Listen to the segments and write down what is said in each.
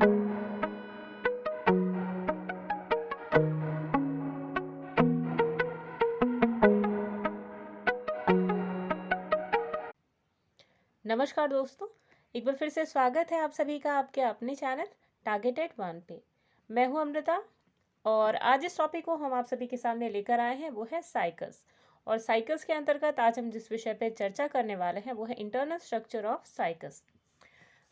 नमस्कार दोस्तों, एक बार फिर से स्वागत है आप सभी का आपके अपने चैनल टारगेटेड वन पे। मैं हूं अमृता और आज इस टॉपिक को हम आप सभी के सामने लेकर आए हैं वो है साइकिल्स। और साइकिल्स के अंतर्गत आज हम जिस विषय पे चर्चा करने वाले हैं वो है इंटरनल स्ट्रक्चर ऑफ साइकिल्स।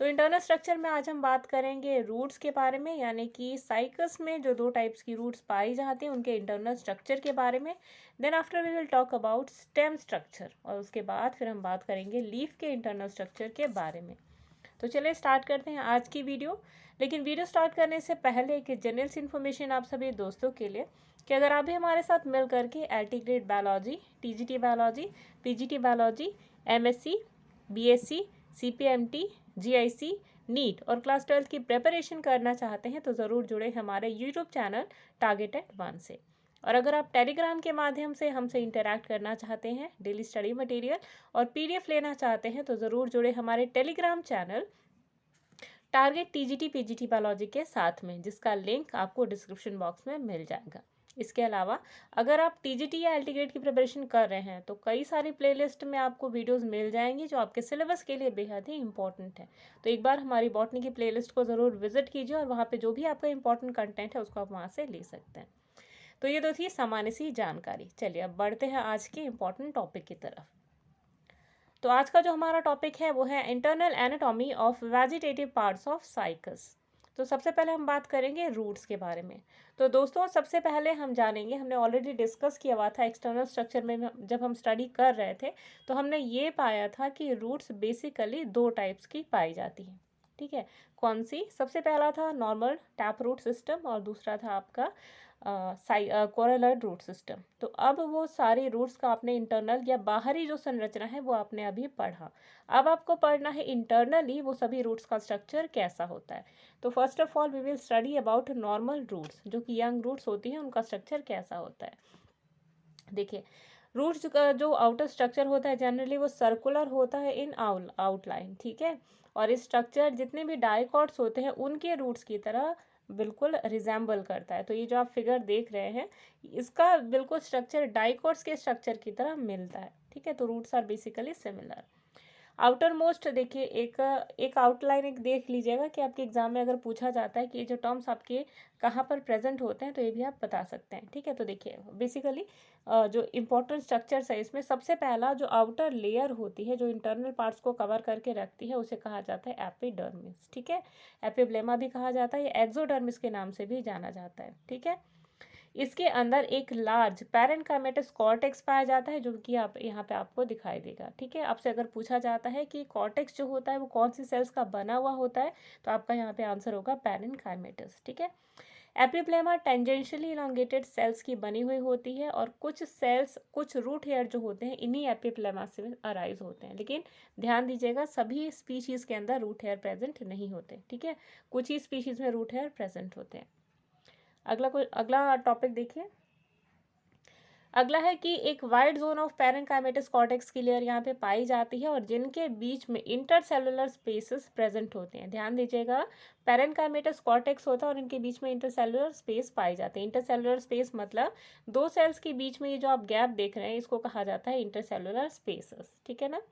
तो इंटरनल स्ट्रक्चर में आज हम बात करेंगे रूट्स के बारे में, यानी कि साइकिल्स में जो दो टाइप्स की रूट्स पाई जाती हैं उनके इंटरनल स्ट्रक्चर के बारे में। Then after we will talk about stem structure और उसके बाद फिर हम बात करेंगे लीफ के इंटरनल स्ट्रक्चर के बारे में। तो चलिए स्टार्ट करते हैं आज की वीडियो। लेकिन वीडियो स्टार्ट करने से पहले एक जनरल सी इन्फॉर्मेशन आप सभी दोस्तों के लिए कि अगर आप भी हमारे साथ मिल करके LT grade biology, TGT biology, PGT biology, MSc, BSc, CPMT, GIC, NEET और क्लास 12 की प्रिपरेशन करना चाहते हैं तो ज़रूर जुड़े हमारे यूट्यूब चैनल टारगेटेड वन से। और अगर आप टेलीग्राम के माध्यम से हमसे इंटरैक्ट करना चाहते हैं, डेली स्टडी मटेरियल और पीडीएफ लेना चाहते हैं तो ज़रूर जुड़े हमारे Telegram channel target TGT PGT biology के साथ में, जिसका लिंक आपको डिस्क्रिप्शन बॉक्स में मिल जाएगा। इसके अलावा अगर आप टीजीटी या एलटी ग्रेड की प्रिपरेशन कर रहे हैं तो कई सारी प्लेलिस्ट में आपको वीडियोस मिल जाएंगी जो आपके सिलेबस के लिए बेहद ही इंपॉर्टेंट है। तो एक बार हमारी बॉटनी की प्लेलिस्ट को ज़रूर विजिट कीजिए और वहाँ पे जो भी आपका इंपॉर्टेंट कंटेंट है उसको आप वहाँ से ले सकते हैं। तो ये तो थी सामान्य सी जानकारी। चलिए अब बढ़ते हैं आज के इम्पोर्टेंट टॉपिक की तरफ। तो आज का जो हमारा टॉपिक है वो है internal anatomy of vegetative parts of cycas. तो सबसे पहले हम बात करेंगे रूट्स के बारे में। तो दोस्तों सबसे पहले हम जानेंगे, हमने ऑलरेडी डिस्कस किया हुआ था एक्सटर्नल स्ट्रक्चर में जब हम स्टडी कर रहे थे तो हमने ये पाया था कि रूट्स बेसिकली दो टाइप्स की पाई जाती हैं। ठीक है, कौन सी? सबसे पहला था नॉर्मल टैप रूट सिस्टम और दूसरा था आपका कोरेलॉइड रूट सिस्टम। तो अब वो सारी रूट्स का आपने इंटरनल या बाहरी जो संरचना है वो आपने अभी पढ़ा। अब आपको पढ़ना है इंटरनली वो सभी रूट्स का स्ट्रक्चर कैसा होता है। तो first of all we will study about normal roots, जो कि यंग रूट्स होती हैं, उनका स्ट्रक्चर कैसा होता है। देखिए, रूट्स का जो आउटर स्ट्रक्चर होता है जनरली वो सर्कुलर होता है इन आउटलाइन। ठीक है, और इस स्ट्रक्चर जितने भी डाइकॉट्स होते हैं उनके रूट्स की तरह बिल्कुल रिजेंबल करता है। तो ये जो आप फिगर देख रहे हैं इसका बिल्कुल स्ट्रक्चर डाइकॉट्स के स्ट्रक्चर की तरह मिलता है। ठीक है, तो roots are basically similar. Outermost देखिए, एक एक आउटलाइन एक देख लीजिएगा कि आपके एग्जाम में अगर पूछा जाता है कि ये जो टर्म्स आपके कहाँ पर प्रेजेंट होते हैं तो ये भी आप बता सकते हैं। ठीक है, तो देखिए बेसिकली जो इम्पोर्टेंट स्ट्रक्चर्स है इसमें सबसे पहला जो आउटर लेयर होती है जो इंटरनल पार्ट्स को कवर करके रखती है उसे कहा जाता है एपिडर्मिस। ठीक है, एपिब्लेमा भी कहा जाता है, या एक्सोडर्मिस के नाम से भी जाना जाता है। ठीक है, इसके अंदर एक लार्ज पैरेन्काइमेटस कॉर्टेक्स पाया जाता है जो कि आप यहाँ पे आपको दिखाई देगा। ठीक है, आपसे अगर पूछा जाता है कि कॉर्टेक्स जो होता है वो कौन सी सेल्स का बना हुआ होता है तो आपका यहाँ पे आंसर होगा पैरेन्काइमेटस। ठीक है, एपिब्लेमा टेंजेंशियली इलांगेटेड सेल्स की बनी हुई होती है और कुछ सेल्स, कुछ रूट हेयर जो होते हैं इन्हीं एपिब्लेमा से अराइज होते हैं। लेकिन ध्यान दीजिएगा सभी स्पीशीज़ के अंदर रूट हेयर प्रेजेंट नहीं होते। ठीक है, कुछ ही स्पीशीज़ में रूट हेयर प्रेजेंट होते हैं। अगला टॉपिक देखिए। अगला है कि एक wide zone of parenchymatous cortex की लेयर यहाँ पे पाई जाती है और जिनके बीच में इंटरसेलुलर स्पेसेस प्रेजेंट होते हैं। ध्यान दीजिएगा, पैरेन्काइमेटस कॉर्टेक्स होता है और इनके बीच में इंटरसेलुलर स्पेस पाई जाते हैं। इंटरसेलुलर स्पेस मतलब दो सेल्स के बीच में ये जो आप गैप देख रहे हैं इसको कहा जाता है इंटरसेलुलर स्पेसेस। ठीक है ना।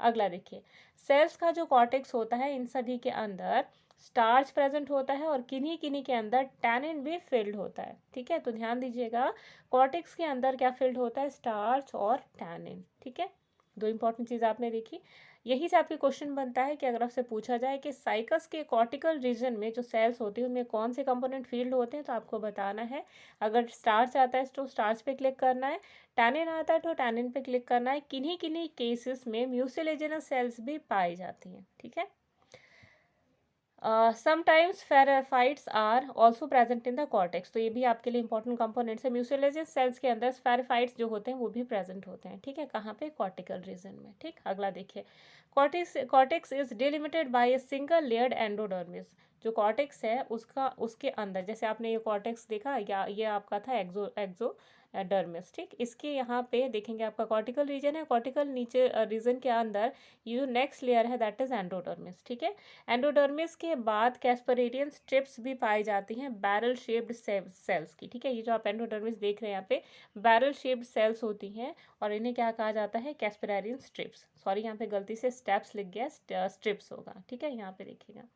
अगला देखिए, सेल्स का जो कॉर्टेक्स होता है इन सभी के अंदर स्टार्च प्रेजेंट होता है और किन्हीं किन्हीं के अंदर टैनिन भी फिल्ड होता है। ठीक है, तो ध्यान दीजिएगा कॉर्टेक्स के अंदर क्या फिल्ड होता है? स्टार्च और टैनिन। ठीक है, दो इंपॉर्टेंट चीज़ आपने देखी। यही से आपके क्वेश्चन बनता है कि अगर आपसे पूछा जाए कि साइकस के कॉर्टिकल रीजन में जो सेल्स होती है उनमें कौन से कंपोनेंट फील्ड होते हैं तो आपको बताना है। अगर स्टार्च आता है तो स्टार्च पे क्लिक करना है, टैनिन आता है तो टैनिन पे क्लिक करना है। किन्हीं किन्हीं केसेस में म्यूसिलेजिनस सेल्स भी पाई जाती हैं। ठीक है, sometimes raphides are also present in the cortex. तो ये भी आपके लिए इंपॉर्टेंट कंपोनेंट्स है। म्यूसिलेजियस सेल्स के अंदर फेराफाइट्स जो होते हैं वो भी प्रेजेंट होते हैं। ठीक है, कहाँ पे? कॉर्टिकल रीजन में। ठीक, अगला देखिए, cortex is delimited by a single layered endodermis. जो कॉर्टेक्स है उसका उसके अंदर, जैसे आपने ये कॉर्टेक्स देखा या ये आपका था एक्सोडर्मिस, ठीक। इसके यहाँ पे देखेंगे आपका कॉर्टिकल रीजन है, कॉर्टिकल नीचे रीजन के अंदर ये जो नेक्स्ट लेयर है दैट इज एंडोडर्मिस, ठीक है। एंडोडर्मिस के बाद कैस्परेरियन स्ट्रिप्स भी पाई जाती हैं बैरल शेप्ड सेल्स की, ठीक है। ये जो आप एंडोडर्मिस देख रहे हैं यहाँ पे बैरल शेप्ड सेल्स होती हैं और इन्हें क्या कहा जाता है, कैस्परेरियन स्ट्रिप्स। सॉरी यहाँ पे गलती से स्टेप्स लिख गया, स्ट्रिप्स होगा, ठीक है। यहाँ पे देखिएगा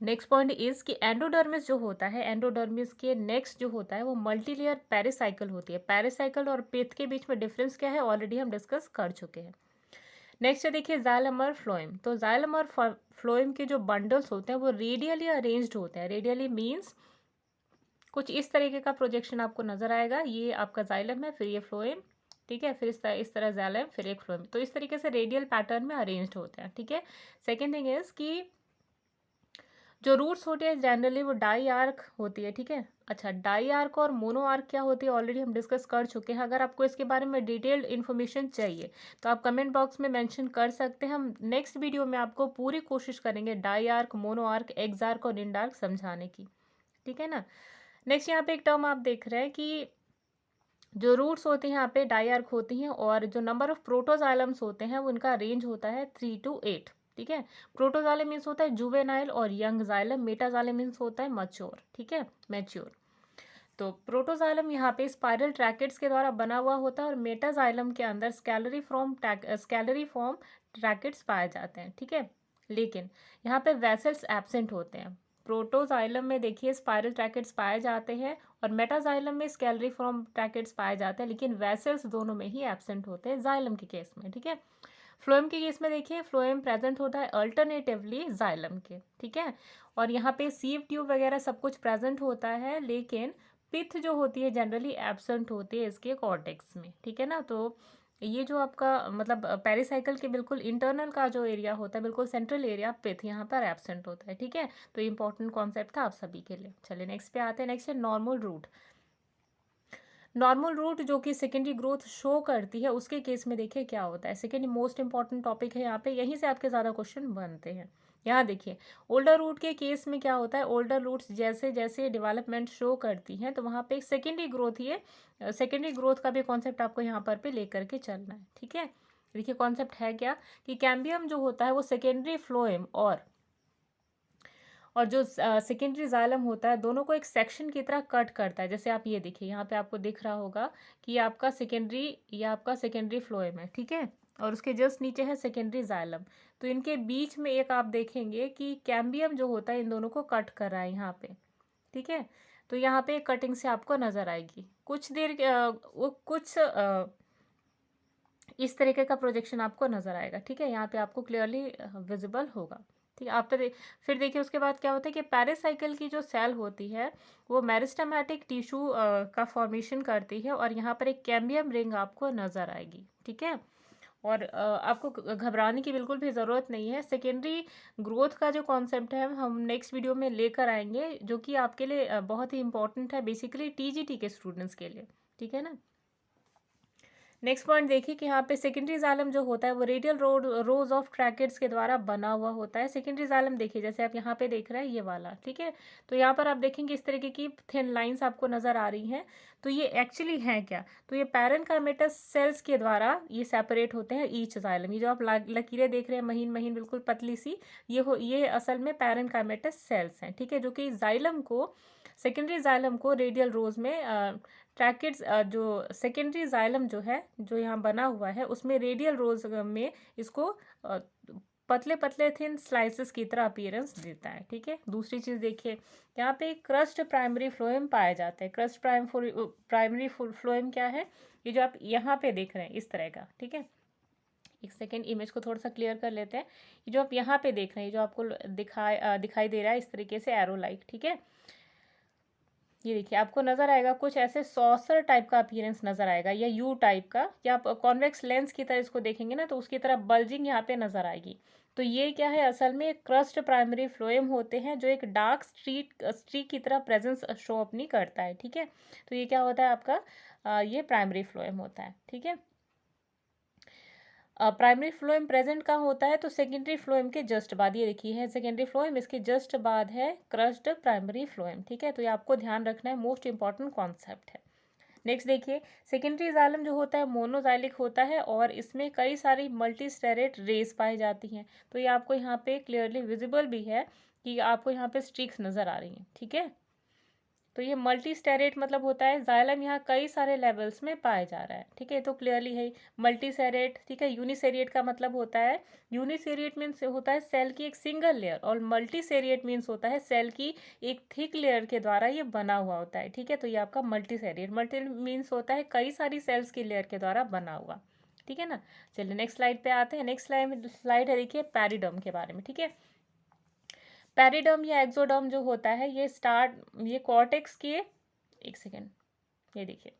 नेक्स्ट पॉइंट इज कि एंडोडर्मिस जो होता है, एंडोडर्मिस के नेक्स्ट जो होता है वो मल्टीलेयर पेरिसाइकिल होती है। पेरिसाइकिल और पिथ के बीच में डिफरेंस क्या है ऑलरेडी हम डिस्कस कर चुके हैं। नेक्स्ट है देखिए जाइलम और फ्लोएम। तो जाइलम और फ्लोएम के जो बंडल्स होते हैं वो रेडियली अरेंज्ड होते हैं। रेडियली मीन्स कुछ इस तरीके का प्रोजेक्शन आपको नजर आएगा, ये आपका जाइलम है, फिर ये फ्लोएम, ठीक है, फिर इस तरह जाइलम, फिर एक फ्लोएम। तो इस तरीके से रेडियल पैटर्न में अरेंज्ड होते हैं, ठीक है। सेकेंड थिंग इज कि जो रूट्स होती है जनरली वो डाई आर्क होती है, ठीक है। अच्छा, डाई आर्क और मोनो आर्क क्या होती है ऑलरेडी हम डिस्कस कर चुके हैं। अगर आपको इसके बारे में डिटेल्ड इन्फॉर्मेशन चाहिए तो आप कमेंट बॉक्स में मेंशन कर सकते हैं। हम नेक्स्ट वीडियो में आपको पूरी कोशिश करेंगे diarch, monarch, exarch और इंड आर्क समझाने की, ठीक है ना। नेक्स्ट यहाँ पे एक टर्म आप देख रहे हैं कि जो रूट्स होती हैं यहाँ पे डाई आर्क होती हैं और जो नंबर ऑफ प्रोटोजाइलम्स होते हैं वो इनका रेंज होता है 3 to 8, ठीक है। प्रोटोजाइलम मीन्स होता है जुवेनाइल और यंग जाइलम, मेटाजाइलम मीन्स होता है मच्योर, ठीक है, मैच्योर। तो प्रोटोजाइलम यहाँ पे स्पाइरल ट्रैकेट्स के द्वारा बना हुआ होता है और मेटाजाइलम के अंदर स्कैलरी फॉर्म ट्रैकेट्स पाए जाते हैं, ठीक है। लेकिन यहाँ पे वेसल्स एब्सेंट होते हैं। प्रोटोजाइलम में देखिए स्पाइरल ट्रैकेट्स पाए जाते हैं और मेटाजाइलम में स्कैलरी फॉर्म ट्रैकेट्स पाए जाते हैं, लेकिन वेसल्स दोनों में ही एब्सेंट होते हैं जाइलम के केस में, ठीक है। फ्लोएम के केस में देखिए फ्लोएम प्रेजेंट होता है अल्टरनेटिवली जाइलम के, ठीक है। और यहाँ पे सीव ट्यूब वगैरह सब कुछ प्रेजेंट होता है, लेकिन पिथ जो होती है जनरली एब्सेंट होती है इसके कॉर्टेक्स में, ठीक है ना। तो ये जो आपका मतलब पेरिसाइकिल के बिल्कुल इंटरनल का जो एरिया होता है, बिल्कुल सेंट्रल एरिया, पिथ यहाँ पर एब्सेंट होता है, ठीक है। तो इंपॉर्टेंट कॉन्सेप्ट था आप सभी के लिए। चलिए नेक्स्ट पे आते हैं। नेक्स्ट है नॉर्मल रूट। नॉर्मल रूट जो कि सेकेंडरी ग्रोथ शो करती है उसके केस में देखिए क्या होता है। सेकेंड मोस्ट इंपॉर्टेंट टॉपिक है यहाँ पे, यहीं से आपके ज़्यादा क्वेश्चन बनते हैं। यहाँ देखिए ओल्डर रूट के केस में क्या होता है, ओल्डर रूट्स जैसे जैसे डेवलपमेंट शो करती हैं तो वहाँ पे एक सेकेंडरी ग्रोथ, ये सेकेंडरी ग्रोथ का भी कॉन्सेप्ट आपको यहाँ पर पे लेकर के चलना है, ठीक है। देखिए कॉन्सेप्ट है क्या कि कैम्बियम जो होता है वो सेकेंडरी फ्लोएम और जो सेकेंडरी जाइलम होता है दोनों को एक सेक्शन की तरह कट करता है। जैसे आप ये देखिए यहाँ पे आपको दिख रहा होगा कि ये आपका सेकेंडरी फ्लोएम है, ठीक है, और उसके जस्ट नीचे है सेकेंडरी जाइलम। तो इनके बीच में एक आप देखेंगे कि कैम्बियम जो होता है इन दोनों को कट कर रहा है यहाँ पे, ठीक है। तो यहाँ पे कटिंग से आपको नजर आएगी कुछ देर कुछ इस तरीके का प्रोजेक्शन आपको नजर आएगा, ठीक है। यहाँ पे आपको क्लियरली विजिबल होगा, ठीक है। फिर देखिए उसके बाद क्या होता है कि पेरिसाइकिल की जो सेल होती है वो मेरिस्टेमेटिक टिश्यू का फॉर्मेशन करती है और यहाँ पर एक कैम्बियम रिंग आपको नजर आएगी, ठीक है। और आपको घबराने की बिल्कुल भी ज़रूरत नहीं है। सेकेंडरी ग्रोथ का जो कॉन्सेप्ट है हम नेक्स्ट वीडियो में लेकर आएंगे, जो कि आपके लिए बहुत ही इंपॉर्टेंट है, बेसिकली टीजीटी के स्टूडेंट्स के लिए, ठीक है ना। नेक्स्ट पॉइंट देखिए कि यहाँ पे सेकेंडरी जाइलम जो होता है वो रेडियल रोज ऑफ ट्रैकेट्स के द्वारा बना हुआ होता है। सेकेंडरी जाइलम देखिए जैसे आप यहाँ पे देख रहे हैं ये वाला, ठीक है। तो यहाँ पर आप देखेंगे इस तरीके की थिन लाइंस आपको नजर आ रही हैं। तो ये एक्चुअली है क्या, तो ये पैरेनकाइमेटस सेल्स के द्वारा ये सेपरेट होते हैं ईच जाइलम। ये जो आप लकीरें देख रहे हैं महीन महीन बिल्कुल पतली सी, ये असल में पैरेनकाइमेटस सेल्स हैं, ठीक है, जो कि जाइलम को सेकेंडरी जाइलम को रेडियल रोज में ट्रैकेट्स जो सेकेंडरी जाइलम जो है जो यहाँ बना हुआ है उसमें रेडियल रोज में इसको पतले पतले थिन स्लाइसेस की तरह अपीयरेंस देता है, ठीक है। दूसरी चीज़ देखिए यहाँ पे क्रस्ट प्राइमरी फ्लोएम पाए जाते हैं। क्रस्ट प्राइमरी फ्लोएम क्या है, ये जो आप यहाँ पे देख रहे हैं इस तरह का, ठीक है। एक सेकेंड इमेज को थोड़ा सा क्लियर कर लेते हैं। ये जो आप यहाँ पे देख रहे हैं जो आपको दिखाई दे रहा है इस तरीके से एरो लाइक, ठीक है। ये देखिए आपको नजर आएगा कुछ ऐसे सॉसर टाइप का अपीयरेंस नजर आएगा या यू टाइप का, या आप कॉन्वेक्स लेंस की तरह इसको देखेंगे ना तो उसकी तरह बल्जिंग यहाँ पे नजर आएगी। तो ये क्या है, असल में क्रस्ट प्राइमरी फ्लोएम होते हैं जो एक डार्क स्ट्रीक की तरह प्रेजेंस शो अप नहीं करता है, ठीक है। तो ये क्या होता है आपका ये प्राइमरी फ्लोएम होता है, ठीक है। प्राइमरी फ्लोएम प्रेजेंट कहाँ होता है, तो सेकेंडरी फ्लोएम के जस्ट बाद, ये देखिए है सेकेंडरी फ्लोएम, इसके जस्ट बाद है क्रस्ड प्राइमरी फ्लोएम। ठीक है, तो ये आपको ध्यान रखना है, मोस्ट इंपॉर्टेंट कॉन्सेप्ट है। नेक्स्ट देखिए, सेकेंडरी जाइलम जो होता है मोनोजाइलिक होता है और इसमें कई सारी मल्टीस्टेरेट रेस पाई जाती हैं। तो ये आपको यहाँ पे क्लियरली विजिबल भी है कि आपको यहाँ पे स्ट्रीक्स नज़र आ रही हैं। ठीक है, तो ये मल्टी स्टेरेट मतलब होता है जाइलम यहाँ कई सारे लेवल्स में पाया जा रहा है। ठीक है, तो क्लियरली है मल्टी सेरेट। ठीक है, यूनिसेरिएट का मतलब होता है, यूनिसेरिएट मीन्स होता है सेल की एक सिंगल लेयर, और मल्टी सेरिएट मीन्स होता है सेल की एक थिक लेयर के द्वारा ये बना हुआ होता है। ठीक है, तो ये आपका मल्टी सेरिएट, मल्टी मीन्स होता है कई सारी सेल्स की लेयर के द्वारा बना हुआ। ठीक है ना, चलिए नेक्स्ट स्लाइड पे आते हैं। नेक्स्ट स्लाइड है देखिए पैरिडर्म के बारे में। ठीक है, पैरिडर्म या एक्सोडर्म जो होता है ये कॉर्टेक्स के, एक सेकेंड, ये देखिए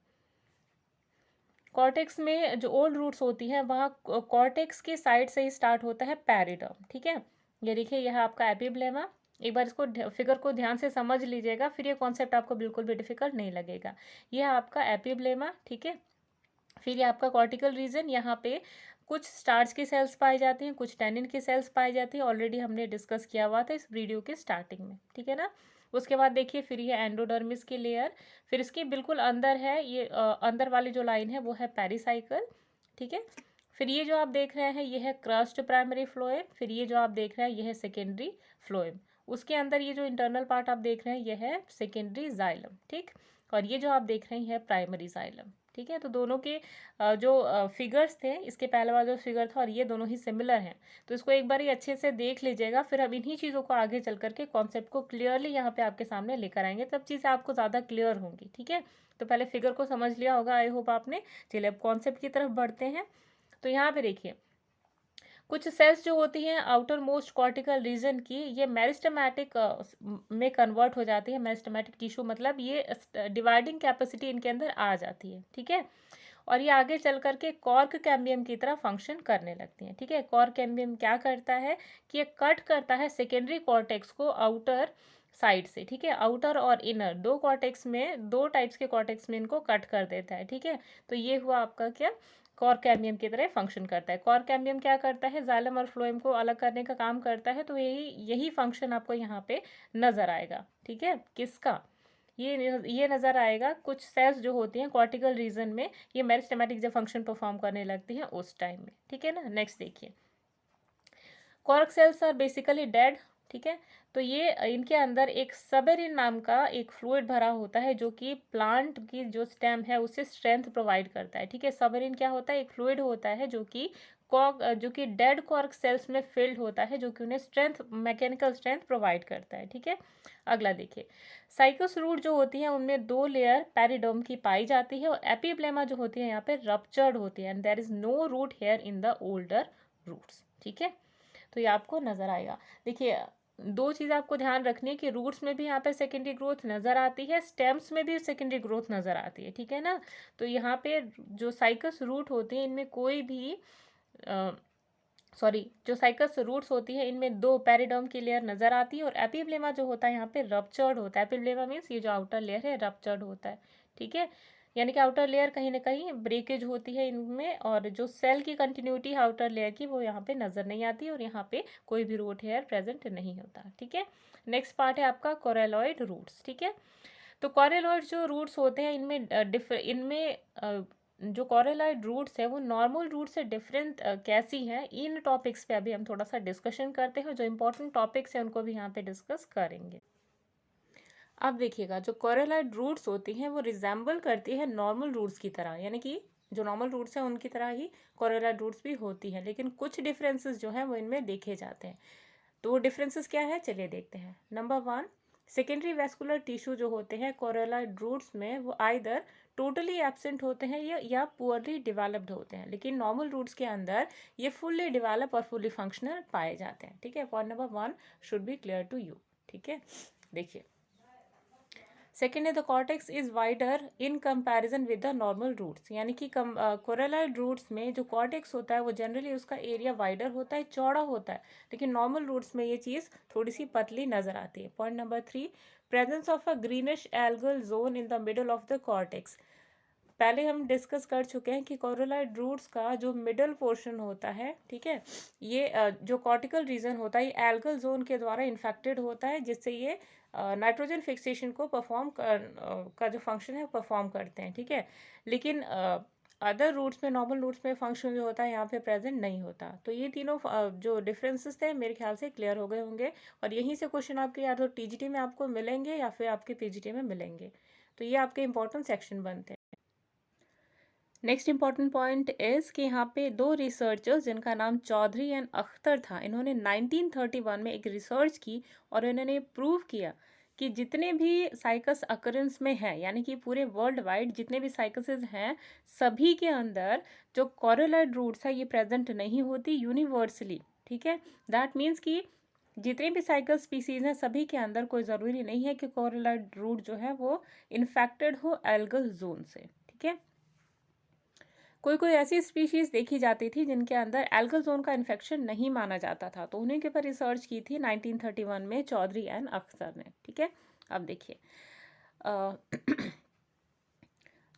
कॉर्टेक्स में जो ओल्ड रूट्स होती हैं वहाँ कॉर्टेक्स के साइड से ही स्टार्ट होता है पैरिडर्म। ठीक है, ये देखिए यह आपका एपिब्लेमा। एक बार इसको फिगर को ध्यान से समझ लीजिएगा, फिर ये कॉन्सेप्ट आपको बिल्कुल भी डिफिकल्ट नहीं लगेगा। यह आपका एपिब्लेमा। ठीक है, फिर ये आपका कॉर्टिकल रीजन, यहाँ पे कुछ स्टार्च की सेल्स पाई जाती हैं, कुछ टेनिन की सेल्स पाई जाती हैं, ऑलरेडी हमने डिस्कस किया हुआ था इस वीडियो के स्टार्टिंग में। ठीक है ना, उसके बाद देखिए फिर ये एंडोडर्मिस की लेयर, फिर इसके बिल्कुल अंदर है ये अंदर वाली जो लाइन है वो है पेरिसाइकल। ठीक है, फिर ये जो आप देख रहे हैं ये है क्रस्ट प्राइमरी फ्लोएम, फिर ये जो आप देख रहे हैं ये है सेकेंडरी फ्लोएम, उसके अंदर ये जो इंटरनल पार्ट आप देख रहे हैं ये है सेकेंडरी जाइलम। ठीक, और ये जो आप देख रहे हैं ये है प्राइमरी जाइलम। ठीक है, तो दोनों के जो फिगर्स थे, इसके पहले वाला जो फिगर था और ये दोनों ही सिमिलर हैं, तो इसको एक बार ही अच्छे से देख लीजिएगा, फिर हम इन्हीं चीज़ों को आगे चल करके कॉन्सेप्ट को क्लियरली यहाँ पे आपके सामने लेकर आएंगे, तब चीज़ें आपको ज़्यादा क्लियर होंगी। ठीक है, तो पहले फिगर को समझ लिया होगा आई होप आपने। चलिए अब कॉन्सेप्ट की तरफ बढ़ते हैं। तो यहाँ पे देखिए कुछ सेल्स जो होती हैं आउटर मोस्ट कॉर्टिकल रीजन की, ये मेरिस्टेमेटिक में कन्वर्ट हो जाती है। मेरिस्टेमेटिक टिश्यू मतलब ये डिवाइडिंग कैपेसिटी इनके अंदर आ जाती है। ठीक है, और ये आगे चल करके कॉर्क कैम्बियम की तरह फंक्शन करने लगती हैं। ठीक है, कॉर्क कैम्बियम क्या करता है कि ये कट करता है सेकेंडरी कॉर्टेक्स को आउटर साइड से। ठीक है, आउटर और इनर दो कॉर्टेक्स में, दो टाइप्स के कॉर्टेक्स में इनको कट कर देता है। ठीक है, तो ये हुआ आपका क्या, कॉर्क कैम्बियम की तरह फंक्शन करता है। कॉर्क कैम्बियम क्या करता है, जाइलम और फ्लोएम को अलग करने का काम करता है, तो यही यही फंक्शन आपको यहाँ पे नजर आएगा। ठीक है, किसका, ये नजर आएगा कुछ सेल्स जो होती हैं कॉर्टिकल रीजन में, ये मेरिस्टेमेटिक जब फंक्शन परफॉर्म करने लगती हैं उस टाइम में। ठीक है ना, नेक्स्ट देखिए cork cells are basically dead. ठीक है, तो ये इनके अंदर एक सबेरिन नाम का एक फ्लूइड भरा होता है जो कि प्लांट की जो स्टेम है उससे स्ट्रेंथ प्रोवाइड करता है। ठीक है, सबेरिन क्या होता है, एक फ्लूइड होता है जो कि डेड कॉर्क सेल्स में फिल्ड होता है, जो कि उन्हें स्ट्रेंथ, मैकेनिकल स्ट्रेंथ प्रोवाइड करता है। ठीक है, अगला देखिए साइकस रूट जो होती है उनमें दो लेयर पैरिडोम की पाई जाती है, और एपिब्लेमा जो होती है यहाँ पे रप्चर्ड होती है, and there is no root hair in the older roots. ठीक है, तो ये आपको नजर आएगा। देखिए दो चीज़ आपको ध्यान रखनी है कि रूट्स में भी यहाँ पे सेकेंडरी ग्रोथ नज़र आती है, स्टेम्स में भी सेकेंडरी ग्रोथ नज़र आती है। ठीक है ना, तो यहाँ पे जो साइकस रूट होती है इनमें कोई भी जो साइकस रूट्स होती है इनमें दो पैरिडर्म की लेयर नज़र आती है, और एपिब्लेमा जो होता है यहाँ पे रप्चर्ड होता है। एपिब्लेमा मीन्स ये जो आउटर लेयर है रप्चर्ड होता है। ठीक है, यानी कि आउटर लेयर कहीं ना कहीं ब्रेकेज होती है इनमें, और जो सेल की कंटिन्यूटी है आउटर लेयर की वो यहाँ पे नज़र नहीं आती, और यहाँ पे कोई भी रूट हेयर प्रेजेंट नहीं होता। ठीक है, नेक्स्ट पार्ट है आपका कोरेलॉइड रूट्स। ठीक है, तो कोरेलॉइड जो रूट्स होते हैं इनमें जो कोरेलॉइड रूट्स है वो नॉर्मल रूट से डिफरेंट कैसी हैं, इन टॉपिक्स पे अभी हम थोड़ा सा डिस्कशन करते हैं। जो इंपॉर्टेंट टॉपिक्स हैं उनको भी यहाँ पे डिस्कस करेंगे। अब देखिएगा जो कोरेलॉइड रूट्स होती हैं वो रिजेंबल करती है नॉर्मल रूट्स की तरह, यानी कि जो नॉर्मल रूट्स हैं उनकी तरह ही कोरेलॉइड रूट्स भी होती हैं, लेकिन कुछ डिफरेंसेस जो हैं वो इनमें देखे जाते हैं। तो वो डिफरेंसेस क्या है, चलिए देखते हैं। नंबर 1, सेकेंडरी वेस्कुलर टिश्यू जो होते हैं कोरेलॉइड रूट्स में वो आइदर टोटली एब्सेंट होते हैं या पुअरली डेवलप्ड होते हैं, लेकिन नॉर्मल रूट्स के अंदर ये फुल्ली डेवलप और फुल्ली फंक्शनल पाए जाते हैं। ठीक है, point number 1 should be clear to you. ठीक है, देखिए सेकेंड है the cortex is wider in comparison with the normal roots, यानी कि कोरेलॉइड रूट्स में जो कॉर्टेक्स होता है वो जनरली उसका एरिया वाइडर होता है, चौड़ा होता है, लेकिन नॉर्मल रूट्स में ये चीज़ थोड़ी सी पतली नजर आती है। Point number 3, presence of a greenish algal zone in the middle of the cortex. पहले हम डिस्कस कर चुके हैं कि कोरोलाइड रूट्स का जो मिडल पोर्शन होता है, ठीक है, ये जो कॉर्टिकल रीजन होता है, ये एल्गल जोन के द्वारा इन्फेक्टेड होता है, जिससे ये नाइट्रोजन फिक्सेशन को का जो फंक्शन है परफॉर्म करते हैं, ठीक है। लेकिन अदर रूट्स में, नॉर्मल रूट्स में फंक्शन जो होता है यहाँ पे प्रेजेंट नहीं होता। तो ये तीनों जो डिफरेंसेस थे मेरे ख्याल से क्लियर हो गए होंगे, और यहीं से क्वेश्चन आपके या तो टीजीटी में आपको मिलेंगे या फिर आपके पीजीटी में मिलेंगे। तो ये आपके इंपॉर्टेंट सेक्शन बनते हैं। नेक्स्ट इंपॉर्टेंट पॉइंट इज कि यहाँ पे दो रिसर्चर्स जिनका नाम चौधरी एंड अख्तर था, इन्होंने 1931 में एक रिसर्च की और इन्होंने प्रूव किया कि जितने भी साइकस अकरेंस में है, यानी कि पूरे वर्ल्ड वाइड जितने भी साइकसेस हैं, सभी के अंदर जो कोरोलाइड रूट्स है ये प्रेजेंट नहीं होती यूनिवर्सली, ठीक है। दैट मीन्स कि जितने भी साइकिल स्पीसीज हैं सभी के अंदर कोई ज़रूरी नहीं है कि कोरोलाइड रूट जो है वो इन्फेक्टेड हो एल्गल जोन से, ठीक है। कोई कोई ऐसी स्पीशीज देखी जाती थी जिनके अंदर एल्गल जोन का इन्फेक्शन नहीं माना जाता था, तो उन्हीं के ऊपर रिसर्च की थी 1931 में चौधरी एंड अख्तर ने, ठीक है। अब देखिए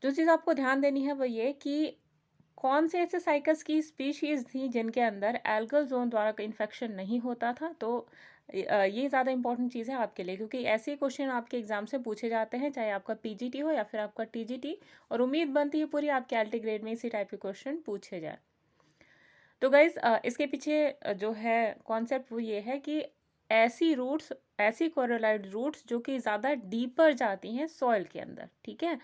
जो चीज़ आपको ध्यान देनी है वो ये कि कौन से ऐसे साइकस की स्पीशीज थी जिनके अंदर एल्गल जोन द्वारा इन्फेक्शन नहीं होता था। तो ये ज़्यादा इंपॉर्टेंट चीज़ है आपके लिए, क्योंकि ऐसे क्वेश्चन आपके एग्जाम से पूछे जाते हैं, चाहे आपका पीजीटी हो या फिर आपका टीजीटी, और उम्मीद बनती है पूरी आपके एल्टी ग्रेड में इसी टाइप के क्वेश्चन पूछे जाए। तो गाइज इसके पीछे जो है कॉन्सेप्ट वो ये है कि ऐसी कोरोलाइड रूट्स जो कि ज़्यादा डीपर जाती हैं सॉइल के अंदर, ठीक है,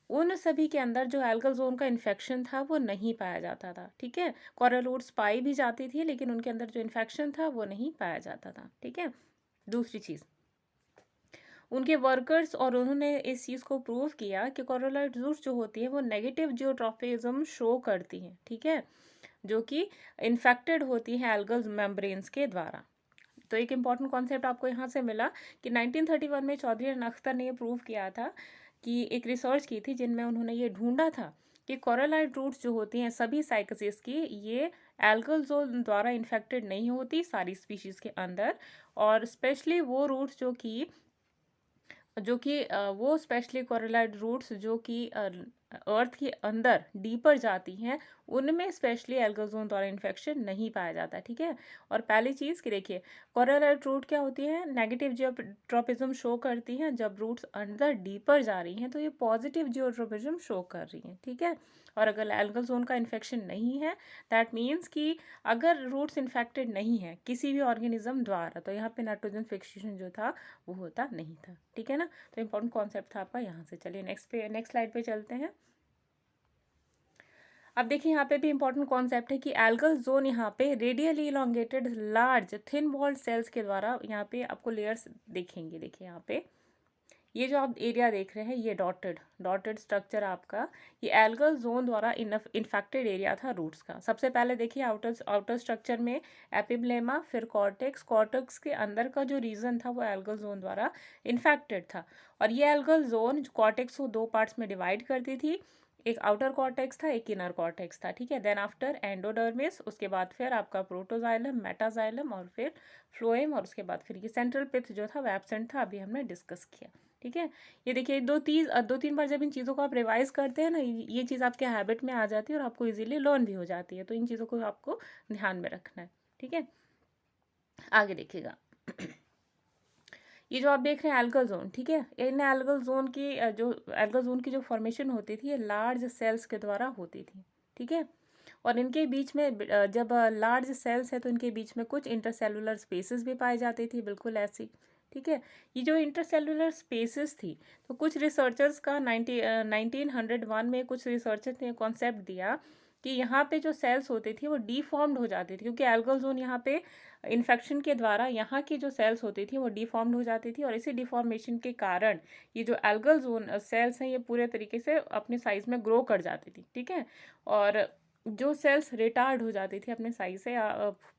उन सभी के अंदर जो एल्गल जोन का इन्फेक्शन था वो नहीं पाया जाता था, ठीक है। कोरल रूट्स पाई भी जाती थी लेकिन उनके अंदर जो इन्फेक्शन था वो नहीं पाया जाता था, ठीक है। दूसरी चीज़, उनके वर्कर्स और उन्होंने इस चीज़ को प्रूव किया कि कोरोलाइड रूट्स जो होती है वो नेगेटिव जियोट्रॉफिज्म शो करती हैं, ठीक है, जो कि इन्फेक्टेड होती हैं एल्गल मेम्ब्रेन्स के द्वारा। तो एक इम्पॉर्टेंट कॉन्सेप्ट आपको यहाँ से मिला कि 1931 में चौधरी एंड अख्तर ने ये प्रूव किया था कि एक रिसर्च की थी जिनमें उन्होंने ये ढूंढा था कि कोरोलाइड रूट्स जो होती हैं सभी साइकसिस की, ये एल्गल जोन द्वारा इन्फेक्टेड नहीं होती सारी स्पीशीज़ के अंदर, और स्पेशली वो रूट्स वो स्पेशली कोरोलाइड रूट्स जो कि अर्थ के अंदर डीपर जाती हैं, उनमें स्पेशली एल्गल जोन द्वारा इन्फेक्शन नहीं पाया जाता, ठीक है। और पहली चीज़ कि देखिए कोरोलाइड रूट क्या होती है, नेगेटिव जियोट्रॉपिज्म शो करती हैं। जब रूट्स अंदर डीपर जा रही हैं तो ये पॉजिटिव जियोट्रॉपिज्म शो कर रही हैं, ठीक है। और अगर एल्गल जोन का इन्फेक्शन नहीं है, दैट मीन्स कि अगर रूट्स इन्फेक्टेड नहीं है किसी भी ऑर्गेनिज्म द्वारा, तो यहाँ पे नाइट्रोजन फिक्सेशन जो था वो होता नहीं था, ठीक है ना। तो इम्पोर्टेंट कॉन्सेप्ट था आपका यहाँ से। चलिए नेक्स्ट स्लाइड पे चलते हैं। अब देखिए यहाँ पे भी इंपॉर्टेंट कॉन्सेप्ट है कि एल्गल जोन यहाँ पे radially elongated large thin walled cells के द्वारा यहाँ पे आपको लेयर्स देखेंगे। देखिए यहाँ पे ये जो आप एरिया देख रहे हैं, ये डॉटेड स्ट्रक्चर आपका, ये एल्गल जोन द्वारा इन्फेक्टेड एरिया था रूट्स का। सबसे पहले देखिए आउटर स्ट्रक्चर में एपिब्लेमा, फिर कॉर्टेक्स के अंदर का जो रीजन था वो एल्गल जोन द्वारा इन्फेक्टेड था। और ये एल्गल जोन कॉर्टेक्स को दो पार्ट्स में डिवाइड करती थी, एक आउटर कॉर्टेक्स था, एक इनर कॉर्टेक्स था, ठीक है। देन आफ्टर एंडोडर्मिस, उसके बाद फिर आपका प्रोटोजाइलम, मेटाजाइलम और फिर फ्लोएम, और उसके बाद फिर ये सेंट्रल पिथ जो था वो एब्सेंट था, अभी हमने डिस्कस किया, ठीक है। ये देखिए दो तीन बार जब इन चीज़ों को आप रिवाइज करते हैं ना, ये चीज़ आपके हैबिट में आ जाती है और आपको इजीली लर्न भी हो जाती है। तो इन चीज़ों को आपको ध्यान में रखना है, ठीक है। आगे देखिएगा ये जो आप देख रहे हैं एल्गल जोन, ठीक है, इन एल्गल जोन की जो फॉर्मेशन होती थी ये लार्ज सेल्स के द्वारा होती थी, ठीक है। और इनके बीच में जब लार्ज सेल्स है तो इनके बीच में कुछ इंटरसेलुलर स्पेसेस भी पाई जाती थी, बिल्कुल ऐसी, ठीक है। ये जो इंटरसेलुलर स्पेसेस थी, तो कुछ रिसर्चर्स का 1901 में कुछ रिसर्चर्स ने कॉन्सेप्ट दिया कि यहाँ पे जो सेल्स होती थी वो डीफॉर्म्ड हो जाती थी, क्योंकि एल्गल जोन यहाँ पे इन्फेक्शन के द्वारा यहाँ की जो सेल्स होती थी वो डिफॉर्म्ड हो जाती थी, और इसी डिफॉर्मेशन के कारण ये जो एल्गल जोन सेल्स हैं ये पूरे तरीके से अपने साइज में ग्रो कर जाती थी, ठीक है। और जो सेल्स रिटार्ड हो जाती थी अपने साइज से,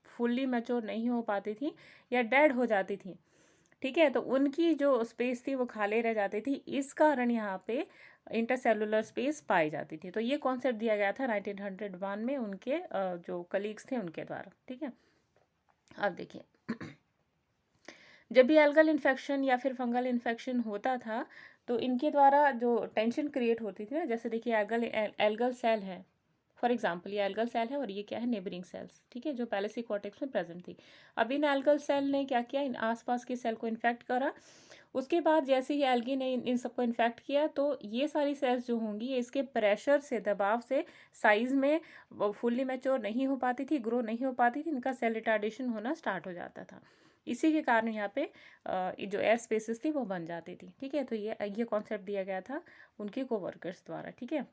फुल्ली मैच्योर नहीं हो पाती थी या डेड हो जाती थी, ठीक है, तो उनकी जो स्पेस थी वो खाली रह जाती थी। इस कारण यहाँ पे इंटरसेलुलर स्पेस पाई जाती थी। तो ये कॉन्सेप्ट दिया गया था 1901 में उनके जो कलीग्स थे उनके द्वारा, ठीक है। अब देखिए जब भी एल्गल इन्फेक्शन या फिर फंगल इन्फेक्शन होता था तो इनके द्वारा जो टेंशन क्रिएट होती थी ना, जैसे देखिए एल्गल सेल है, फॉर एग्जाम्पल ये एल्गल सेल है और ये क्या है, नेबरिंग सेल्स, ठीक है, जो पहले से कॉर्टेक्स में प्रेजेंट थी। अब इन एल्गल सेल ने क्या किया, इन आसपास के सेल को इन्फेक्ट करा। उसके बाद जैसे ही एल्गी ने इन सबको इन्फेक्ट किया, तो ये सारी सेल्स जो होंगी ये इसके प्रेशर से, दबाव से साइज में फुल्ली मैच्योर नहीं हो पाती थी, ग्रो नहीं हो पाती थी, इनका सेल रिटार्डेशन होना स्टार्ट हो जाता था। इसी के कारण यहाँ पे जो एयर स्पेसेस थी वो बन जाती थी, ठीक है। तो ये कॉन्सेप्ट दिया गया था उनके कोवर्कर्स द्वारा, ठीक है।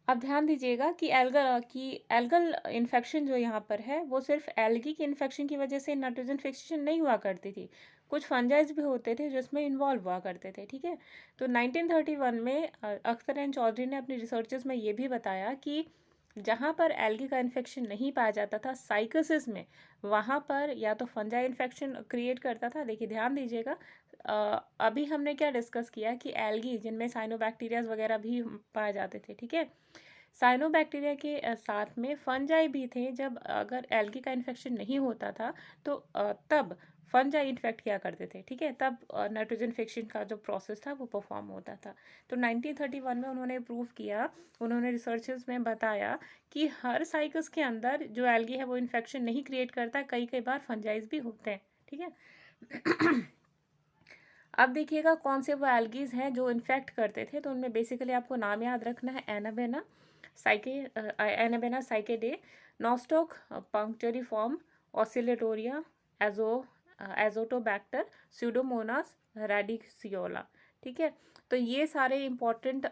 अब ध्यान दीजिएगा कि एल्गल इन्फेक्शन जो यहाँ पर है वो सिर्फ एल्गी की इन्फेक्शन की वजह से नाइट्रोजन फिक्सेशन नहीं हुआ करती थी, कुछ फंजाइज भी होते थे जो इसमें इन्वॉल्व हुआ करते थे, ठीक है। तो 1931 में अख्तर एंड चौधरी ने अपनी रिसर्चेस में ये भी बताया कि जहाँ पर एल्गी का इन्फेक्शन नहीं पाया जाता था साइकोसिस में, वहाँ पर या तो फंजाई इन्फेक्शन क्रिएट करता था। देखिए ध्यान दीजिएगा, अभी हमने क्या डिस्कस किया कि एल्गी जिनमें साइनोबैक्टीरियाज वगैरह भी पाए जाते थे, ठीक है। साइनोबैक्टीरिया के साथ में फंजाई भी थे। जब अगर एल्गी का इन्फेक्शन नहीं होता था तो तब फंजाई इन्फेक्ट किया करते थे, ठीक है, तब नाइट्रोजन फिक्शन का जो प्रोसेस था वो परफॉर्म होता था। तो 1931 में उन्होंने प्रूव किया, उन्होंने रिसर्चेस में बताया कि हर साइकस के अंदर जो एल्गी है वो इन्फेक्शन नहीं क्रिएट करता, कई कई बार फंजाइज भी होते हैं, ठीक है। अब देखिएगा कौन से वो एल्गीज हैं जो इन्फेक्ट करते थे, तो उनमें बेसिकली आपको नाम याद रखना है, Anabaena cycadeae, Nostoc punctiforme, Oscillatoria, azo Azotobacter, Pseudomonas, radicicola, ठीक है। तो ये सारे इंपॉर्टेंट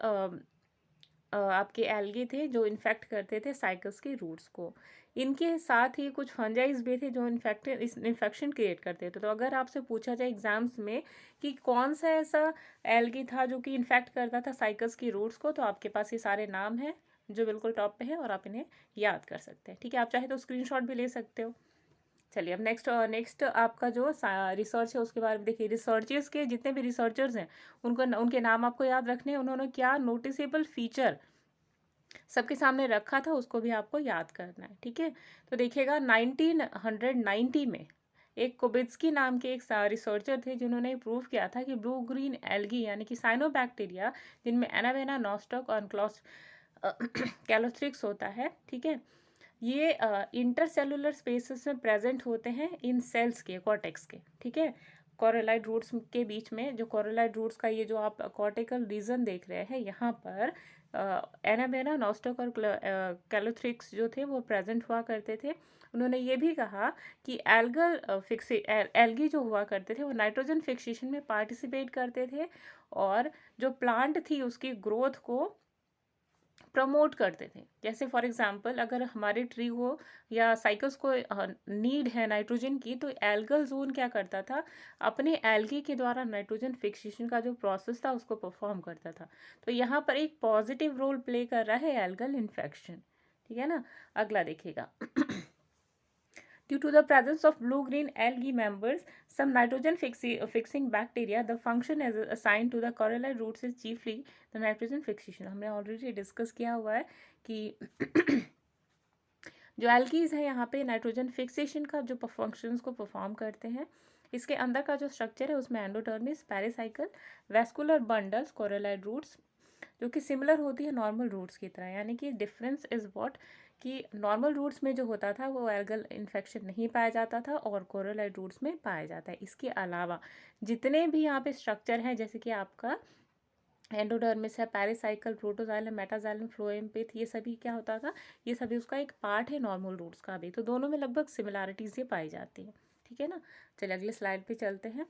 आपके एल्गी थे जो इन्फेक्ट करते थे साइकस के रूट्स को। इनके साथ ही कुछ फंजाइज भी थे जो इन्फेक्शन क्रिएट करते थे। तो अगर आपसे पूछा जाए एग्जाम्स में कि कौन सा ऐसा एल्गी था जो कि इन्फेक्ट करता था साइकस की रूट्स को, तो आपके पास ये सारे नाम हैं जो बिल्कुल टॉप पे हैं और आप इन्हें याद कर सकते हैं, ठीक है। आप चाहे तो स्क्रीनशॉट भी ले सकते हो। चलिए अब नेक्स्ट आपका जो रिसर्च है उसके बारे में देखिए। रिसर्चर्स के जितने भी रिसर्चर्स हैं उनके नाम आपको याद रखने हैं। उन्होंने क्या नोटिसेबल फीचर सबके सामने रखा था उसको भी आपको याद करना है, ठीक है। तो देखिएगा 1990 में एक कोबित्स्की नाम के एक रिसर्चर थे जिन्होंने प्रूव किया था कि ब्लू ग्रीन एल्गी यानी कि साइनोबैक्टीरिया जिनमें एनावेना, नॉस्टॉक और कैलोथ्रिक्स होता है, ठीक है, ये इंटरसेलुलर स्पेसेस में प्रेजेंट होते हैं इन सेल्स के कॉर्टेक्स के, ठीक है। कोरोलाइड रूट्स के बीच में, जो कोरोलाइड रूट्स का ये जो आप कॉर्टिकल रीजन देख रहे हैं यहाँ पर एनाबेना, नॉस्टॉक और कैलोथ्रिक्स जो थे वो प्रेजेंट हुआ करते थे। उन्होंने ये भी कहा कि एल्गी जो हुआ करते थे वो नाइट्रोजन फिक्सेशन में पार्टिसिपेट करते थे और जो प्लांट थी उसकी ग्रोथ को प्रमोट करते थे। जैसे फॉर एग्जांपल अगर हमारे ट्री को या साइकस को नीड है नाइट्रोजन की, तो एल्गल जोन क्या करता था, अपने एल्गी के द्वारा नाइट्रोजन फिक्सेशन का जो प्रोसेस था उसको परफॉर्म करता था। तो यहाँ पर एक पॉजिटिव रोल प्ले कर रहा है एल्गल इन्फेक्शन, ठीक है ना। अगला देखिएगा। Due to the presence of blue-green algae members, some nitrogen-fixing bacteria, the function is assigned to the coralline roots is chiefly the nitrogen fixation. हमने ऑलरेडी डिस्कस किया हुआ है कि जो एल्गीज है यहाँ पे नाइट्रोजन फिक्सेशन का जो फंक्शंस को परफॉर्म करते हैं। इसके अंदर का जो स्ट्रक्चर है उसमें endodermis, pericycle, vascular bundles, coralloid roots जो कि सिमिलर होती है नॉर्मल रूट्स की तरह। यानी कि डिफरेंस इज व्हाट कि नॉर्मल रूट्स में जो होता था वो एल्गल इन्फेक्शन नहीं पाया जाता था और कोरोलाइड रूट्स में पाया जाता है। इसके अलावा जितने भी यहाँ पे स्ट्रक्चर हैं, जैसे कि आपका एंडोडर्मिस है, पेरिसाइकल, प्रोटोजाइलम, मेटाजाइलम, फ्लोएम, पिथ, ये सभी क्या होता था, ये सभी उसका एक पार्ट है नॉर्मल रूट्स का भी। तो दोनों में लगभग सिमिलैरिटीज ये पाई जाती है, ठीक है ना। चलिए अगले स्लाइड पे चलते हैं।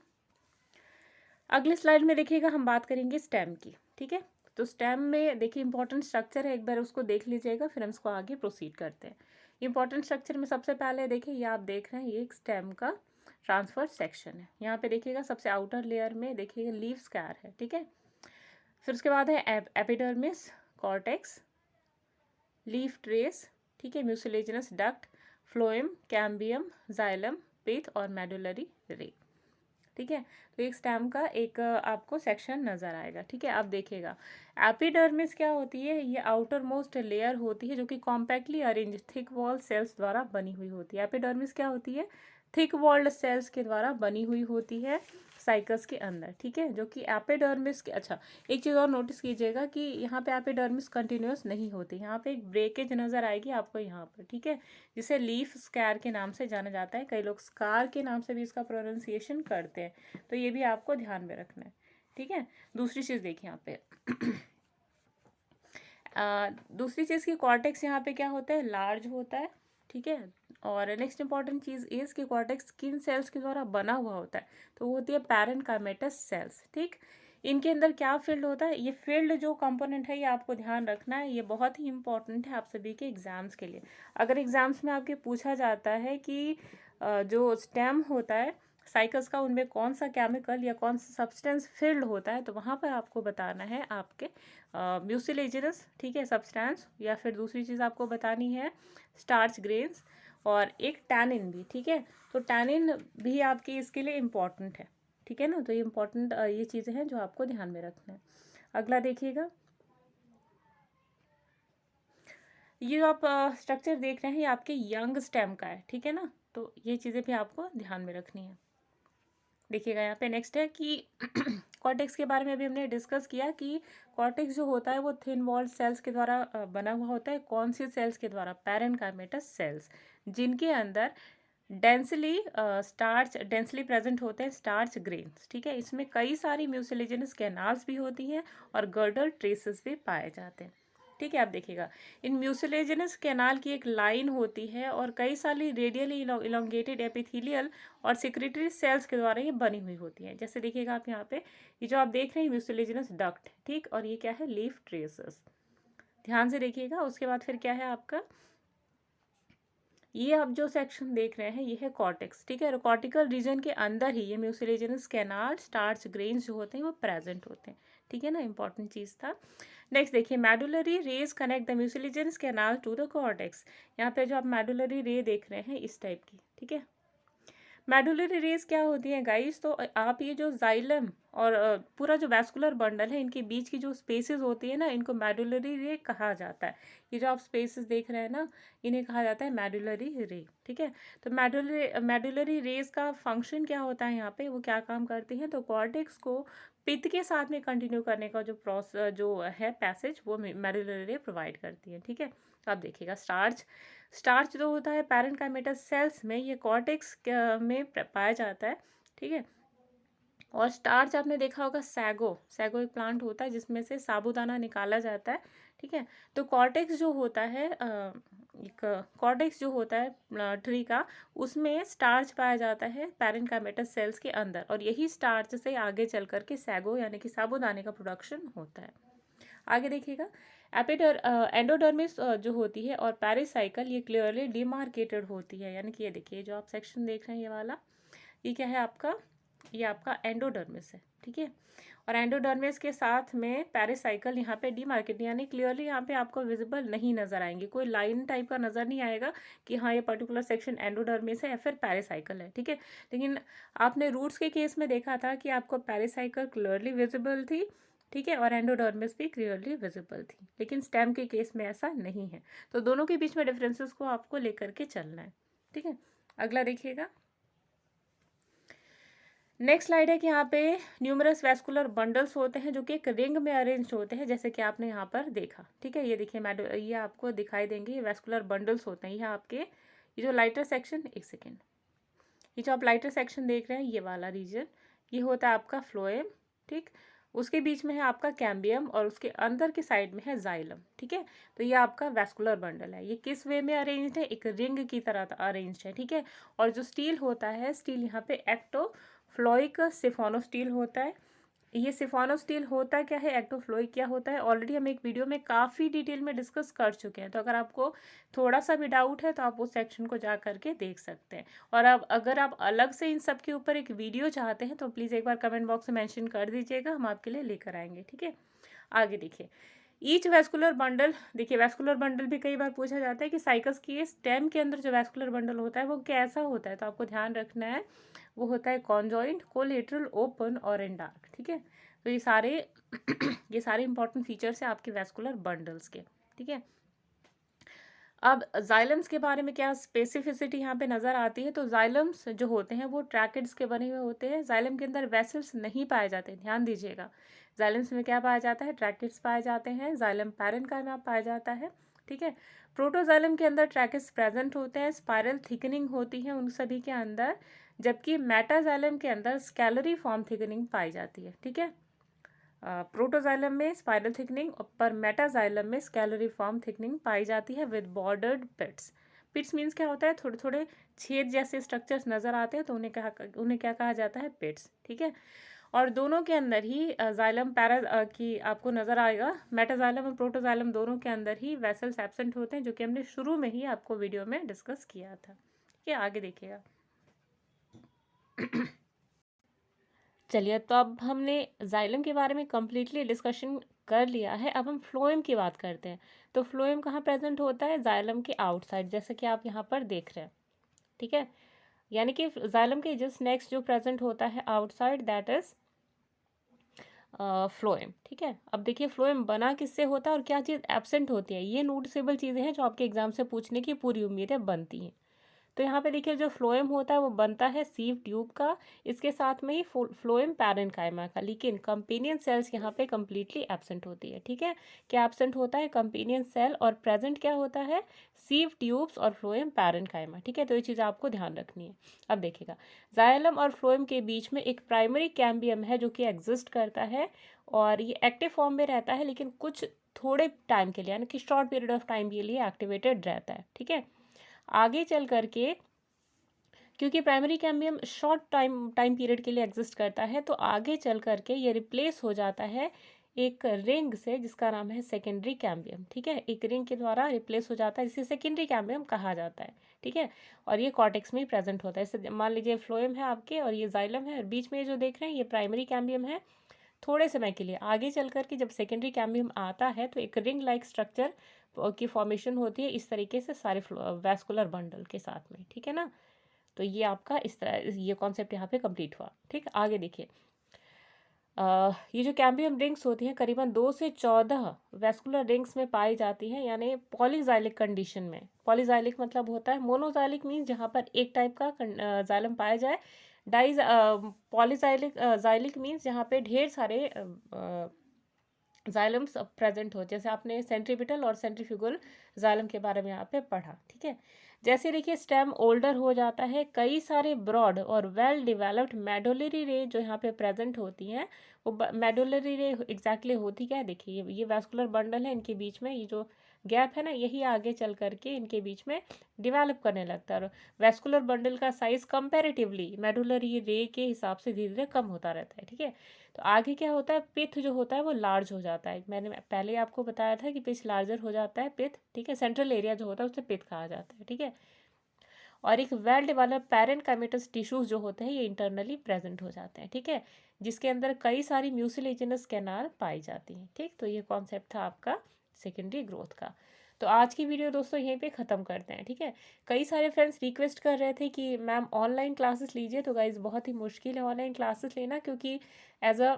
अगले स्लाइड में देखिएगा हम बात करेंगे स्टेम की, ठीक है। तो स्टेम में देखिए इंपॉर्टेंट स्ट्रक्चर है, एक बार उसको देख लीजिएगा, फिर हम इसको आगे प्रोसीड करते हैं। इंपॉर्टेंट स्ट्रक्चर में सबसे पहले देखिए, ये आप देख रहे हैं, ये एक स्टेम का ट्रांसफर सेक्शन है। यहाँ पे देखिएगा सबसे आउटर लेयर में देखिएगा लीफ स्कैर है, ठीक है। फिर उसके बाद है एपिडर्मिस, कॉर्टेक्स, लीफ ट्रेस, ठीक है, mucilaginous duct, phloem, cambium, xylem, pith और मेडुलरी रे, ठीक है। तो एक स्टेम का एक आपको सेक्शन नजर आएगा, ठीक है। अब देखिएगा एपिडर्मिस क्या होती है, ये आउटर मोस्ट लेयर होती है जो कि compactly arrange thick wall cells द्वारा बनी हुई होती है। एपिडर्मिस क्या होती है, थिक वॉल्ड सेल्स के द्वारा बनी हुई होती है साइकस के अंदर, ठीक है, जो कि एपिडर्मिस के, अच्छा एक चीज़ और नोटिस कीजिएगा कि यहाँ पे एपिडर्मिस कंटिन्यूस नहीं होती, यहाँ पे एक ब्रेकेज नज़र आएगी आपको यहाँ पर, ठीक है, जिसे लीफ स्कैर के नाम से जाना जाता है, कई लोग स्कार के नाम से भी इसका प्रोनाउंसिएशन करते हैं, तो ये भी आपको ध्यान में रखना है, ठीक है। दूसरी चीज़ देखिए यहाँ पे दूसरी चीज़ की कॉर्टेक्स यहाँ पे क्या होता है, लार्ज होता है, ठीक है। और नेक्स्ट इंपॉर्टेंट चीज़ इस की कॉर्टेक्स किन सेल्स के द्वारा बना हुआ होता है, तो वो होती है पैरेन्काइमेटस सेल्स, ठीक। इनके अंदर क्या फील्ड होता है, ये फील्ड जो कंपोनेंट है ये आपको ध्यान रखना है, ये बहुत ही इंपॉर्टेंट है आप सभी के एग्जाम्स के लिए। अगर एग्जाम्स में आपके पूछा जाता है कि जो स्टेम होता है साइकस का, उनमें कौन सा केमिकल या कौन सा सब्सटेंस फिल्ड होता है, तो वहाँ पर आपको बताना है आपके म्यूसिलेजिनस, ठीक है, सब्सटेंस, या फिर दूसरी चीज़ आपको बतानी है स्टार्च ग्रेन्स, और एक टैनिन भी, ठीक है। तो टैनिन भी आपके इसके लिए इम्पॉर्टेंट है, ठीक है ना। तो ये इम्पॉर्टेंट ये चीज़ें हैं जो आपको ध्यान में रखना है। अगला देखिएगा, ये जो आप स्ट्रक्चर देख रहे हैं ये आपके यंग स्टेम का है, ठीक है ना, तो ये चीज़ें भी आपको ध्यान में रखनी है। देखिएगा यहाँ पे नेक्स्ट है कि कॉर्टेक्स के बारे में भी हमने डिस्कस किया कि कॉर्टेक्स जो होता है वो थिन वॉल्ड सेल्स के द्वारा बना हुआ होता है, कौन सी सेल्स के द्वारा, पैरेन्काइमेटस सेल्स, जिनके अंदर डेंसली प्रेजेंट होते हैं स्टार्च ग्रेन्स, ठीक है। इसमें कई सारी म्यूसिलेजिनस कैनाल्स भी होती हैं और गर्डल ट्रेसेस भी पाए जाते हैं, ठीक है। आप देखिएगा इन म्यूसिलेजिनस कैनाल की एक लाइन होती है और कई सारी रेडियली इलोंगेटेड एपिथेलियल और सिक्रेटरी सेल्स के द्वारा ये बनी हुई होती है। जैसे देखिएगा आप यहाँ पे ये जो आप देख रहे हैं म्यूसिलेजिनस डक्ट, ठीक, और ये क्या है, लीफ ट्रेसेस, ध्यान से देखिएगा। उसके बाद फिर क्या है आपका, ये आप जो सेक्शन देख रहे हैं ये है कॉर्टेक्स, ठीक है, और कॉर्टिकल रीजन के अंदर ही ये म्यूसिलेजिनस कैनाल स्टार्च ग्रेन्स जो होते हैं वो प्रेजेंट होते हैं, ठीक है ना, इंपॉर्टेंट चीज़ था। नेक्स्ट देखिए, medullary rays connect the mucilaginous canal to the cortex. यहाँ पे जो आप मेडुलरी रे देख रहे हैं इस टाइप की, ठीक है। मेडुलरी रेज क्या होती है गाइस, तो आप ये जो जाइलम और पूरा जो वैस्कुलर बंडल है इनके बीच की जो स्पेसेस होती है ना, इनको मेडुलरी रे कहा जाता है। ये जो आप स्पेसेस देख रहे हैं ना, इन्हें कहा जाता है मेडुलरी रे, ठीक है। तो मेडुलरी रेज का फंक्शन क्या होता है, यहाँ पे वो क्या काम करती हैं, तो कॉर्टेक्स को पित्त के साथ में कंटिन्यू करने का जो प्रोसेस जो है पैसेज, वो मेडुलरी रे प्रोवाइड करती है, ठीक है। तो आप देखिएगा स्टार्च जो होता है पैरेन्काइमेटस सेल्स में, ये कॉर्टेक्स में पाया जाता है, ठीक है। और स्टार्च आपने देखा होगा सैगो एक प्लांट होता है जिसमें से साबूदाना निकाला जाता है, ठीक है। तो कॉर्टेक्स जो होता है एक कॉर्टेक्स जो होता है ट्री का, उसमें स्टार्च पाया जाता है पैरेन्काइमेटस सेल्स के अंदर, और यही स्टार्च से आगे चल करके सैगो यानी कि साबूदाने का प्रोडक्शन होता है। आगे देखिएगा, एंडोडर्मिस जो होती है और पेरिसाइकल ये क्लियरली डिमार्केटेड होती है, यानी कि ये देखिए जो आप सेक्शन देख रहे हैं ये वाला, ये क्या है आपका, ये आपका एंडोडर्मिस है, ठीक है। और एंडोडर्मिस के साथ में पेरिसाइकल यहाँ पे डिमार्केट, यानी क्लियरली यहाँ पे आपको विजिबल नहीं नजर आएंगे, कोई लाइन टाइप का नजर नहीं आएगा कि हाँ ये पर्टिकुलर सेक्शन एंडोडर्मिस है या फिर पेरिसाइकल है, ठीक है। लेकिन आपने रूट्स के केस में देखा था कि आपको पेरिसाइकल क्लियरली विजिबल थी, ठीक है, और एंडोडर्मिस भी क्लियरली विजिबल थी, लेकिन स्टेम के केस में ऐसा नहीं है। तो दोनों के बीच में डिफरेंसेस को आपको लेकर के चलना है, ठीक है। अगला देखिएगा, नेक्स्ट स्लाइड है कि यहाँ पे न्यूमरस वैस्कुलर बंडल्स होते हैं जो कि एक रिंग में अरेंज होते हैं, जैसे कि आपने यहाँ पर देखा, ठीक है। ये देखिए ये आपको दिखाई देंगे, ये वैस्कुलर बंडल्स होते हैं, ये आपके ये जो लाइटर सेक्शन, एक सेकेंड, ये जो आप लाइटर सेक्शन देख रहे हैं ये वाला रीजन, ये होता है आपका फ्लोएम, ठीक। उसके बीच में है आपका कैम्बियम और उसके अंदर के साइड में है जाइलम, ठीक है। तो ये आपका वैस्कुलर बंडल है, ये किस वे में अरेंज्ड है, एक रिंग की तरह अरेंज्ड है, ठीक है। और जो स्टील होता है, स्टील यहाँ पे एक्टोफ्लोइक सिफोनोस्टील होता है। ये सिफोनोस्टील होता क्या है, एक्टोफ्लोइक क्या होता है, ऑलरेडी हम एक वीडियो में काफ़ी डिटेल में डिस्कस कर चुके हैं, तो अगर आपको थोड़ा सा भी डाउट है तो आप उस सेक्शन को जा करके देख सकते हैं। और अब अगर आप अलग से इन सब के ऊपर एक वीडियो चाहते हैं तो प्लीज़ एक बार कमेंट बॉक्स में मेंशन कर दीजिएगा, हम आपके लिए लेकर आएंगे, ठीक है। आगे देखिए, ईच वैस्कुलर बंडल, देखिए वैस्कुलर बंडल भी कई बार पूछा जाता है कि साइकस की स्टेम के अंदर जो वैस्कुलर बंडल होता है वो कैसा होता है, तो आपको ध्यान रखना है वो होता है कॉन्जॉइंट, कोलेटरल, ओपन और इन डार्क, ठीक है। तो ये सारे ये सारे इंपॉर्टेंट फीचर्स हैं आपके वैस्कुलर बंडल्स के, ठीक है। अब जाइलम्स के बारे में क्या स्पेसिफिसिटी यहाँ पे नज़र आती है, तो जाइलम्स जो होते हैं वो ट्रैकिड्स के बने हुए होते हैं। जाइलम के अंदर वेसल्स नहीं पाए जाते, ध्यान दीजिएगा। जाइलम्स में क्या पाया जाता है, ट्रैकिड्स पाए जाते हैं, जाइलम पैरेन्काइमा पाया जाता है, ठीक है। प्रोटोजाइलम के अंदर ट्रैकिड्स प्रेजेंट होते हैं, स्पाइरल थिकनिंग होती है उन सभी के अंदर, जबकि मेटाजाइलम के अंदर स्कैलरी फॉर्म थिकनिंग पाई जाती है, ठीक है। प्रोटोजाइलम में स्पाइरल थिकनिंग पर मेटाजाइलम में स्कैलरी फॉर्म थिकनिंग पाई जाती है विद बॉर्डर्ड पिट्स। पिट्स मीन्स क्या होता है, थोड़े थोड़े छेद जैसे स्ट्रक्चर्स नजर आते हैं, तो उन्हें क्या कहा जाता है, पिट्स, ठीक है। और दोनों के अंदर ही जाइलम पैरा की आपको नजर आएगा, मेटाजाइलम और प्रोटोजाइलम दोनों के अंदर ही वेसल्स एब्सेंट होते हैं, जो कि हमने शुरू में ही आपको वीडियो में डिस्कस किया था, ठीक है। आगे देखिएगा। चलिए, तो अब हमने जाइलम के बारे में कम्प्लीटली डिस्कशन कर लिया है। अब हम फ्लोएम की बात करते हैं। तो फ्लोएम कहाँ प्रेजेंट होता है, जाइलम के आउटसाइड, जैसे कि आप यहाँ पर देख रहे हैं, ठीक है। यानी कि जाइलम के जस्ट नेक्स्ट जो प्रेजेंट होता है आउटसाइड, दैट इज फ्लोएम, ठीक है। अब देखिए फ्लोएम बना किससे होता है और क्या चीज़ एब्सेंट होती है, ये नोटिसेबल चीज़ें हैं जो आपके एग्जाम से पूछने की पूरी उम्मीदें बनती हैं। तो यहाँ पे देखिए जो फ्लोएम होता है वो बनता है सीव ट्यूब का, इसके साथ में ही फ्लोएम पैरेन्काइमा का, लेकिन कंपेनियन सेल्स यहाँ पे कम्प्लीटली एब्सेंट होती है, ठीक है। क्या एब्सेंट होता है, कंपेनियन सेल, और प्रेजेंट क्या होता है, सीव ट्यूब्स और फ्लोएम पैरेन्काइमा, ठीक है। तो ये चीज़ आपको ध्यान रखनी है। अब देखिएगा, जाइलम और फ्लोएम के बीच में एक प्राइमरी कैम्बियम है जो कि एग्जिस्ट करता है, और ये एक्टिव फॉर्म में रहता है, लेकिन कुछ थोड़े टाइम के लिए, यानी कि शॉर्ट पीरियड ऑफ टाइम के लिए एक्टिवेटेड रहता है, ठीक है। आगे चल करके, क्योंकि primary cambium short time period के लिए एग्जिस्ट करता है, तो आगे चल करके ये रिप्लेस हो जाता है एक रिंग से जिसका नाम है सेकेंडरी कैम्बियम, ठीक है। एक रिंग के द्वारा रिप्लेस हो जाता है, जिसे सेकेंडरी कैम्बियम कहा जाता है, ठीक है। और ये कॉर्टेक्स में ही प्रेजेंट होता है। जैसे मान लीजिए फ्लोएम है आपके और ये जाइलम है, और बीच में जो देख रहे हैं ये प्राइमरी कैम्बियम है। थोड़े समय के लिए आगे चल करके जब सेकेंडरी कैम्बियम आता है तो एक रिंग लाइक स्ट्रक्चर की फॉर्मेशन होती है, इस तरीके से सारे वैस्कुलर बंडल के साथ में, ठीक है ना। तो ये आपका इस तरह ये कॉन्सेप्ट यहाँ पे कंप्लीट हुआ, ठीक। आगे देखिए, ये जो कैम्बियम रिंग्स होती हैं करीबन 2 से 14 वैस्कुलर रिंग्स में पाई जाती हैं, यानी पॉलीजाइलिक कंडीशन में। पॉलीजाइलिक मतलब होता है, मोनोजाइलिक मीन्स जहाँ पर एक टाइप का जाइलम पाया जाए। डाइज पॉलीजाइलिक जाइलिक मीन्स जहाँ पे ढेर सारे जाइलम्स प्रेजेंट हो, जैसे आपने सेंट्रीपिटल और सेंट्रीफ्यूगल जाइलम के बारे में यहाँ पे पढ़ा, ठीक है। जैसे देखिए स्टेम ओल्डर हो जाता है, कई सारे ब्रॉड और वेल डेवलप्ड मेडुलरी रे जो यहाँ पे प्रेजेंट होती हैं, वो मेडुलरी रे एग्जैक्टली होती क्या है, देखिए ये वैस्कुलर बंडल है, इनके बीच में ये जो गैप है ना, यही आगे चल करके इनके बीच में डिवेलप करने लगता है, और वैस्कुलर बंडल का साइज कंपैरेटिवली मेडुलरी रे के हिसाब से धीरे धीरे कम होता रहता है, ठीक है। तो आगे क्या होता है, पिथ जो होता है वो लार्ज हो जाता है। मैंने पहले आपको बताया था कि पिथ लार्जर हो जाता है, पिथ, ठीक है। सेंट्रल एरिया जो होता है उसे पिथ कहा जाता है, ठीक है। और एक वेल डेवलप पैरेन्काइमेटस टिश्यूज जो होते हैं ये इंटरनली प्रेजेंट हो जाते हैं, ठीक है, जिसके अंदर कई सारी म्यूसिलेजिनस कैनाल पाई जाती हैं, ठीक। तो ये कॉन्सेप्ट था आपका सेकेंडरी ग्रोथ का। तो आज की वीडियो दोस्तों यहीं पे ख़त्म करते हैं, ठीक है। कई सारे फ्रेंड्स रिक्वेस्ट कर रहे थे कि मैम ऑनलाइन क्लासेस लीजिए, तो गाइज बहुत ही मुश्किल है ऑनलाइन क्लासेस लेना, क्योंकि एज अ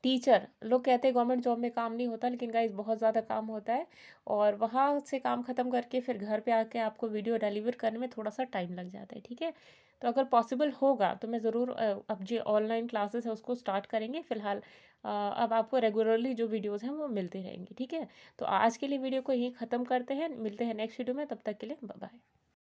टीचर लोग कहते हैं गवर्नमेंट जॉब में काम नहीं होता, लेकिन गाइज बहुत ज़्यादा काम होता है, और वहाँ से काम ख़त्म करके फिर घर पे आके आपको वीडियो डिलीवर करने में थोड़ा सा टाइम लग जाता है, ठीक है। तो अगर पॉसिबल होगा तो मैं ज़रूर अब जो ऑनलाइन क्लासेस है उसको स्टार्ट करेंगे। फिलहाल अब आपको रेगुलरली जो वीडियोज़ हैं वो मिलती रहेंगी, ठीक है। तो आज के लिए वीडियो को यहीं ख़त्म करते हैं, मिलते हैं नेक्स्ट वीडियो में, तब तक के लिए बाय बाय।